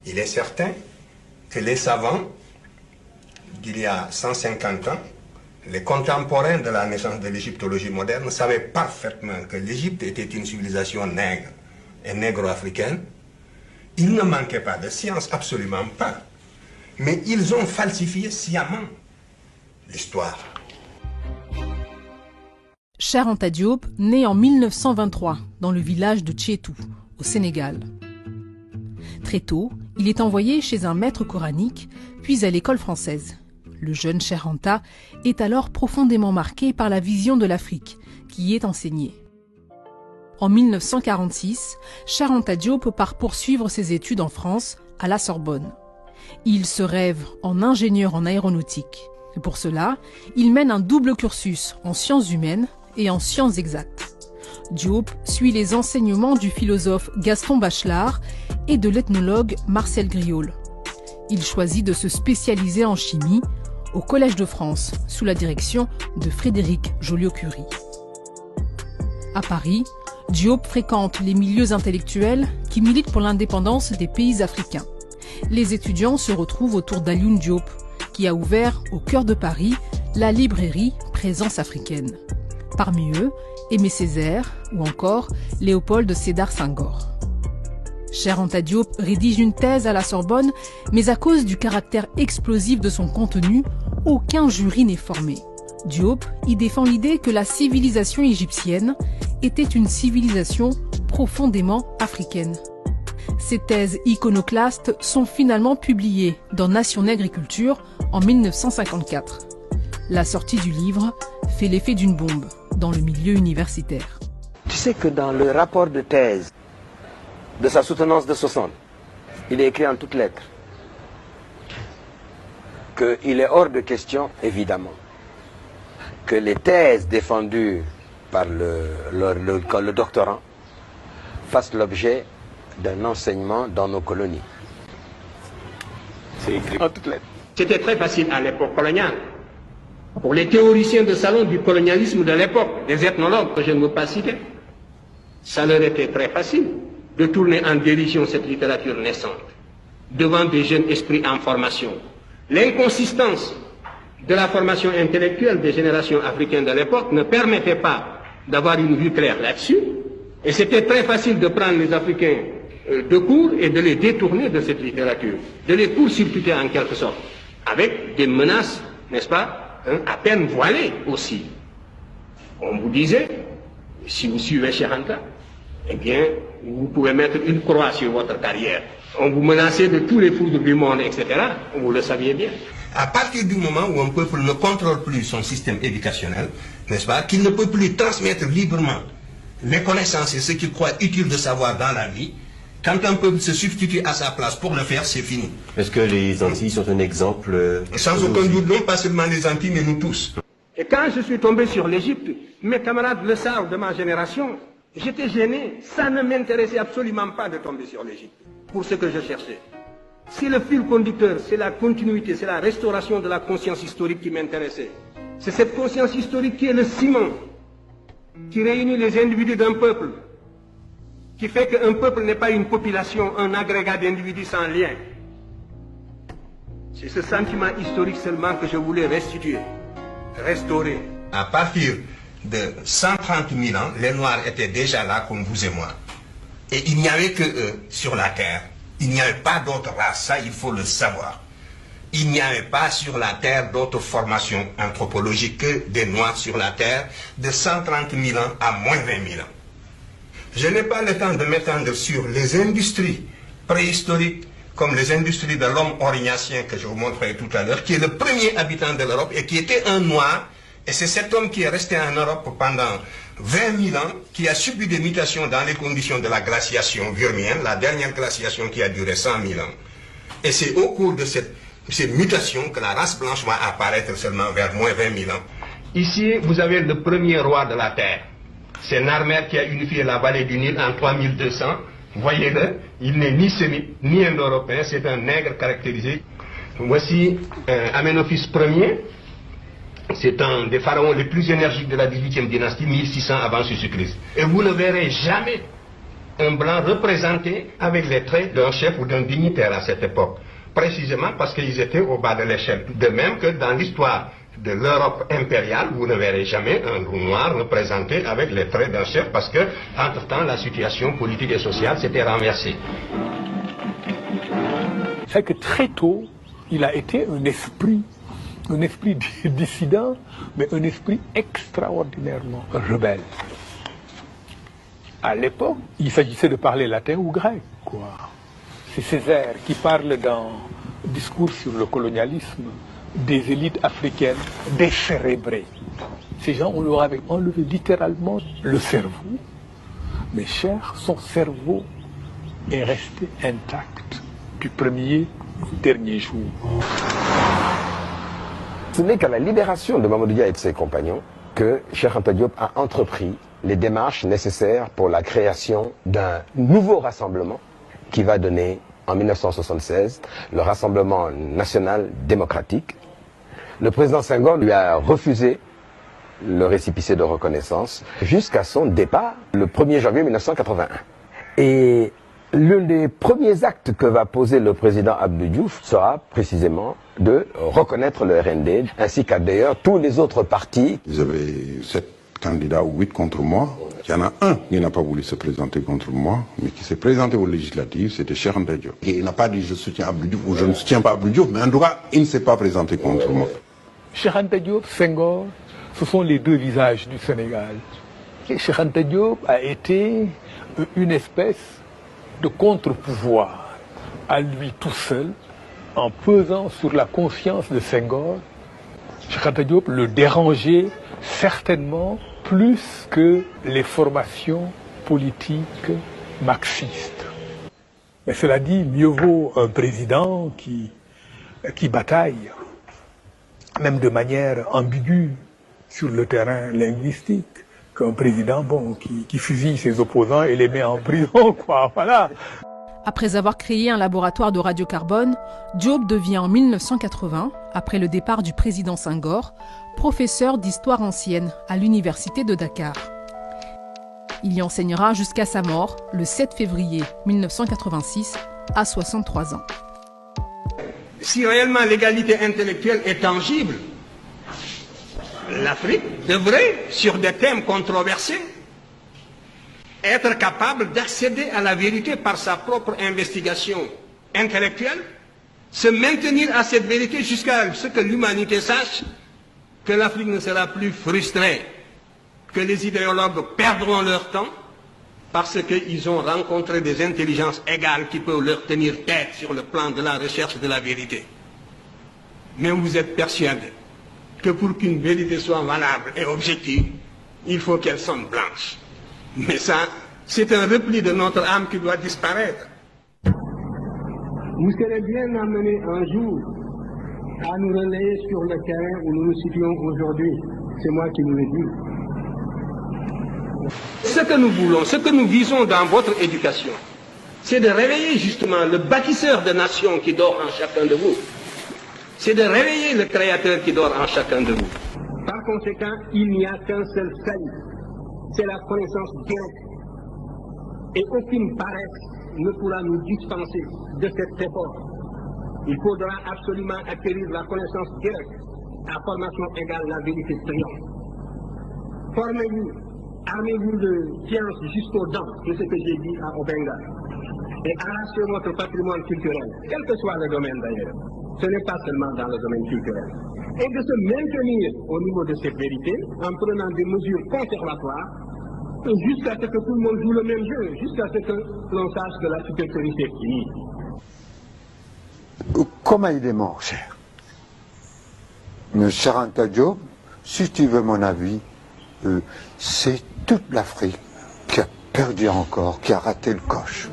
Il est certain que les savants d'il y a 150 ans, les contemporains de la naissance de l'égyptologie moderne, savaient parfaitement que l'Égypte était une civilisation nègre et négro-africaine. Il ne manquait pas de science, absolument pas. Mais ils ont falsifié sciemment l'histoire. Cheikh Anta Diop naît en 1923 dans le village de Tchétou, au Sénégal. Très tôt, il est envoyé chez un maître coranique, puis à l'école française. Le jeune Cheikh Anta est alors profondément marqué par la vision de l'Afrique qui y est enseignée. En 1946, Cheikh Anta Diop part poursuivre ses études en France, à la Sorbonne. Il se rêve en ingénieur en aéronautique. Et pour cela, il mène un double cursus en sciences humaines et en sciences exactes. Diop suit les enseignements du philosophe Gaston Bachelard et de l'ethnologue Marcel Griaule. Il choisit de se spécialiser en chimie au Collège de France, sous la direction de Frédéric Joliot-Curie. À Paris, Diop fréquente les milieux intellectuels qui militent pour l'indépendance des pays africains. Les étudiants se retrouvent autour d'Alioune Diop, qui a ouvert au cœur de Paris la librairie Présence africaine. Parmi eux, Aimé Césaire ou encore Léopold Sédar Senghor. Cheikh Anta Diop rédige une thèse à la Sorbonne, mais à cause du caractère explosif de son contenu, aucun jury n'est formé. Diop y défend l'idée que la civilisation égyptienne était une civilisation profondément africaine. Ces thèses iconoclastes sont finalement publiées dans Nation Nègre et Culture en 1954. La sortie du livre fait l'effet d'une bombe dans le milieu universitaire. Tu sais que dans le rapport de thèse de sa soutenance de 60, il est écrit en toutes lettres qu'il est hors de question, évidemment, que les thèses défendues par le doctorant fassent l'objet d'un enseignement dans nos colonies. C'est écrit en toutes lettres. C'était très facile à l'époque coloniale. Pour les théoriciens de salon du colonialisme de l'époque, des ethnologues que je ne veux pas citer, ça leur était très facile de tourner en dérision cette littérature naissante devant des jeunes esprits en formation. L'inconsistance de la formation intellectuelle des générations africaines de l'époque ne permettait pas d'avoir une vue claire là-dessus, et c'était très facile de prendre les Africains de court et de les détourner de cette littérature, de les court-circuiter en quelque sorte, avec des menaces, n'est-ce pas, à peine voilées aussi. On vous disait, si vous suivez Cheikh Anta, eh bien, vous pouvez mettre une croix sur votre carrière. On vous menaçait de tous les foudres du monde, etc. Vous le saviez bien. À partir du moment où un peuple ne contrôle plus son système éducationnel, n'est-ce pas, qu'il ne peut plus transmettre librement les connaissances et ce qu'il croit utile de savoir dans la vie, quand un peuple se substitue à sa place pour le faire, c'est fini. Est-ce que les Antilles sont un exemple Sans aucun doute, non pas seulement les Antilles, mais nous tous. Et quand je suis tombé sur l'Égypte, mes camarades le savent de ma génération, j'étais gêné. Ça ne m'intéressait absolument pas de tomber sur l'Égypte pour ce que je cherchais. C'est le fil conducteur, c'est la continuité, c'est la restauration de la conscience historique qui m'intéressait. C'est cette conscience historique qui est le ciment, qui réunit les individus d'un peuple, qui fait qu'un peuple n'est pas une population, un agrégat d'individus sans lien. C'est ce sentiment historique seulement que je voulais restituer, restaurer. À partir de 130 000 ans, les Noirs étaient déjà là comme vous et moi. Et il n'y avait que eux sur la terre. Il n'y avait pas d'autres races, ça il faut le savoir. Il n'y avait pas sur la terre d'autres formations anthropologiques que des Noirs sur la terre de 130 000 ans à moins 20 000 ans. Je n'ai pas le temps de m'étendre sur les industries préhistoriques comme les industries de l'homme orignacien que je vous montrerai tout à l'heure, qui est le premier habitant de l'Europe et qui était un Noir. Et c'est cet homme qui est resté en Europe pendant 20 000 ans, qui a subi des mutations dans les conditions de la glaciation virmienne, la dernière glaciation qui a duré 100 000 ans. Et c'est au cours de ces mutations que la race blanche va apparaître seulement vers moins 20 000 ans. Ici, vous avez le premier roi de la terre. C'est Narmer qui a unifié la vallée du Nil en 3200. Voyez-le, il n'est ni sémite, ni indo-européen, c'est un nègre caractérisé. Voici Aménophis Ier. C'est un des pharaons les plus énergiques de la 18e dynastie, 1600 avant Jésus-Christ. Et vous ne verrez jamais un blanc représenté avec les traits d'un chef ou d'un dignitaire à cette époque, précisément parce qu'ils étaient au bas de l'échelle. De même que dans l'histoire de l'Europe impériale, vous ne verrez jamais un loup noir représenté avec les traits d'un chef, parce que, entre-temps, la situation politique et sociale s'était renversée. C'est que très tôt, il a été un esprit dissident, mais un esprit extraordinairement rebelle. À l'époque, il s'agissait de parler latin ou grec, quoi. C'est Césaire qui parle dans Discours sur le colonialisme des élites africaines décérébrées. Ces gens, on leur avait enlevé littéralement le cerveau. Mais cher, son cerveau est resté intact du premier au dernier jour. Ce n'est qu'à la libération de Mamadou Dia et de ses compagnons que Cheikh Anta Diop a entrepris les démarches nécessaires pour la création d'un nouveau rassemblement qui va donner, en 1976, le Rassemblement national démocratique. Le président Senghor lui a refusé le récépissé de reconnaissance jusqu'à son départ le 1er janvier 1981. Et l'un des premiers actes que va poser le président Abdou Diouf sera précisément de reconnaître le RND, ainsi qu'à d'ailleurs tous les autres partis. Ils avaient 7 candidats ou 8 contre moi. Il y en a un qui n'a pas voulu se présenter contre moi, mais qui s'est présenté aux législatives, c'était Cheikh Anta Diop. Il n'a pas dit je soutiens Abdou Diouf ou je ne soutiens pas Abdou Diouf, mais en tout cas, il ne s'est pas présenté contre moi. Cheikh Anta Diop, Senghor, ce sont les deux visages du Sénégal. Et Cheikh Anta Diop a été une espèce de contre-pouvoir à lui tout seul, en pesant sur la conscience de Senghor. Cheikh Anta Diop le dérangeait certainement plus que les formations politiques marxistes. Mais cela dit, mieux vaut un président qui bataille, même de manière ambiguë sur le terrain linguistique, qu'un président qui fusille ses opposants et les met en prison, quoi, voilà. Après avoir créé un laboratoire de radiocarbone, Diop devient en 1980, après le départ du président Senghor, professeur d'histoire ancienne à l'université de Dakar. Il y enseignera jusqu'à sa mort, le 7 février 1986, à 63 ans. Si réellement l'égalité intellectuelle est tangible, l'Afrique devrait, sur des thèmes controversés, être capable d'accéder à la vérité par sa propre investigation intellectuelle, se maintenir à cette vérité jusqu'à ce que l'humanité sache que l'Afrique ne sera plus frustrée, que les idéologues perdront leur temps parce qu'ils ont rencontré des intelligences égales qui peuvent leur tenir tête sur le plan de la recherche de la vérité. Mais vous êtes persuadés que pour qu'une vérité soit valable et objective, il faut qu'elle sonne blanche. Mais ça, c'est un repli de notre âme qui doit disparaître. Vous serez bien amenés un jour à nous relayer sur le terrain où nous nous situons aujourd'hui. C'est moi qui vous le dis. Ce que nous voulons, ce que nous visons dans votre éducation, c'est de réveiller justement le bâtisseur de nations qui dort en chacun de vous. C'est de réveiller le créateur qui dort en chacun de vous. Par conséquent, il n'y a qu'un seul salut. C'est la connaissance directe. Et aucune paresse ne pourra nous dispenser de cette époque. Il faudra absolument acquérir la connaissance directe. À formation égale, la vérité triomphe. Formez-vous, armez-vous de science jusqu'aux dents, c'est ce que j'ai dit à Obenga. Et arrachez votre patrimoine culturel, quel que soit le domaine d'ailleurs. Ce n'est pas seulement dans le domaine culturel. Et de se maintenir au niveau de cette vérité en prenant des mesures conservatoires jusqu'à ce que tout le monde joue le même jeu, jusqu'à ce que l'on sache que la supériorité est finie. Comment il est mort, cher? Cheikh Anta Diop, si tu veux mon avis, c'est toute l'Afrique qui a perdu encore, qui a raté le coche.